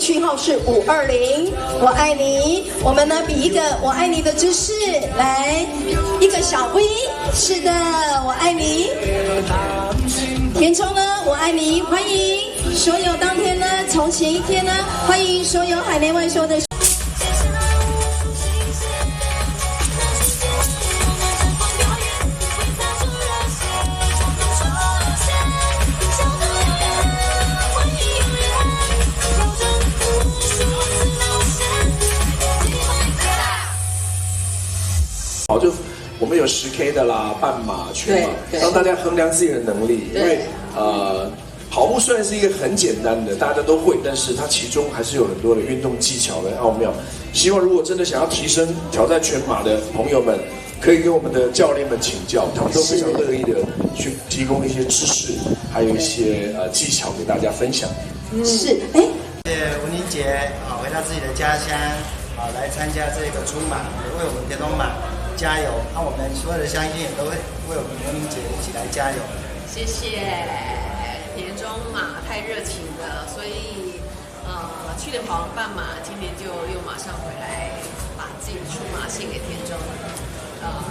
序号是520，我爱你。我们呢比一个我爱你的姿势，来一个小 V， 是的，我爱你。田中呢，我爱你，欢迎所有当天呢，从前一天呢，欢迎所有海内外所有的。好，就我们有10K 的啦，半马、全马，让大家衡量自己的能力。因为跑步虽然是一个很简单的，大家都会，但是它其中还是有很多的运动技巧跟奥妙。希望如果真的想要提升、挑战全马的朋友们，可以跟我们的教练们请教，他们都非常乐意的去提供一些知识，还有一些技巧给大家分享。是，谢谢吴宁姐回到自己的家乡来参加这个出马，为我们田中马加油！那我们所有的乡亲也都会为我们吴宁姐一起来加油。谢谢田中马太热情了，所以去年跑完半马，今年就又马上回来把自己的出马献给田中，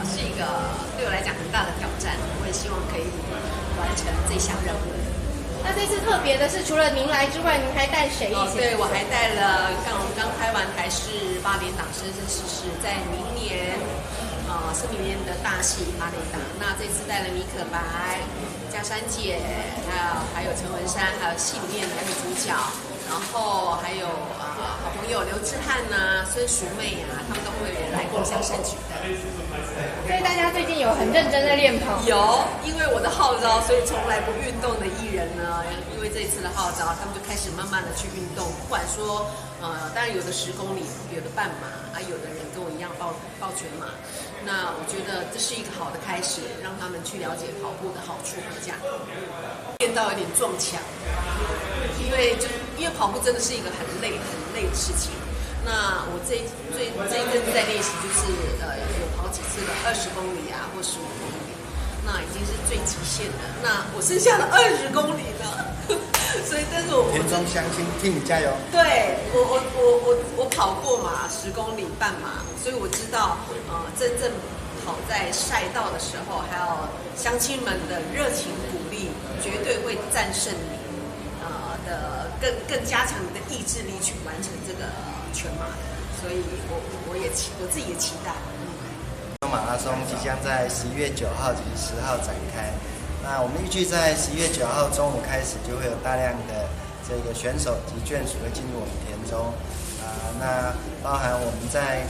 是一个对我来讲很大的挑战，我也希望可以完成这项任务。那这次特别的是，除了您来之外，您还带谁一起？对，我还带了，我们刚开完台视8连档生生世世，在明年是明年的大戏8连档。那这次带了米可白、嘉珊姐，还有陈文珊，还有戏里面的男女主角，然后还有好朋友刘志汉呐、孙淑妹啊，他们都会来共襄盛举的。所以大家最近有很认真的练跑？有，因为我的号召，所以从来不运动的艺人呢，因为这一次的号召，他们就开始慢慢的去运动。不管说，当然有的10公里，有的半马，有的人跟我一样报全马。那我觉得这是一个好的开始，让他们去了解跑步的好处和价值。练到有点撞墙，因为跑步真的是一个很累的事情。那我这一阵子在练习，就是有跑几次的20公里啊，或15公里，那已经是最极限的。那我剩下的20公里呢？所以，但是我田中乡亲替你加油。对我跑过嘛，10公里半马，所以我知道真正跑在赛道的时候，还有乡亲们的热情鼓励，绝对会战胜你的更加强你的意志力去完成这个全马的。所以我自己也期待。马拉松即将在11月9号及10号展开。那我们预计在11月9号中午开始，就会有大量的这个选手及眷属会进入我们田中。那包含我们在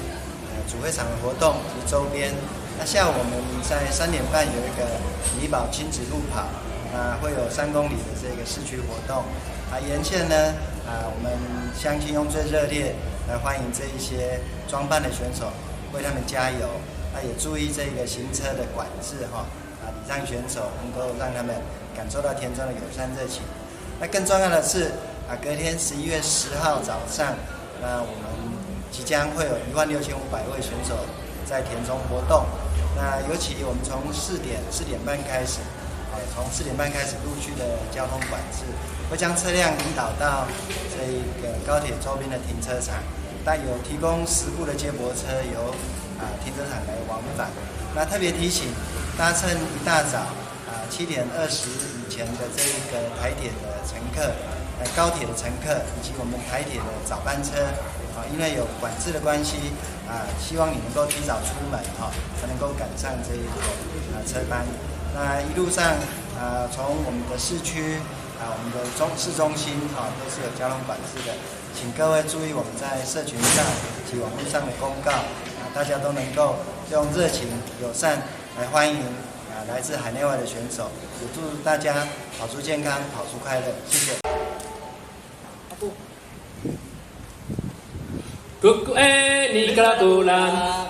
主会场的活动及周边。那下午我们在3点半有一个米宝亲子路跑，会有3公里的这个市区活动。沿线呢，我们乡亲用最热烈来欢迎这一些装扮的选手，为他们加油。也注意这个行车的管制礼让选手能够让他们感受到田中的友善热情。那更重要的是隔天11月10号早上，我们即将会有16500位选手在田中活动。那尤其我们从4点半开始，从4点半开始陆续的交通管制，会将车辆引导到这个高铁周边的停车场，但有提供10部的接驳车由停车场来往返。那特别提醒，搭乘一大早7点20以前的这一个台铁的乘客、高铁的乘客以及我们台铁的早班车，因为有管制的关系，希望你能够提早出门才能够赶上这一个车班。那一路上从我们的市区我们的市中心都是有交通管制的，请各位注意我们在社群上及网络上的公告，大家都能够用热情友善来欢迎来自海内外的选手，也祝大家跑出健康，跑出快乐，谢谢。Kuku ni kalakulan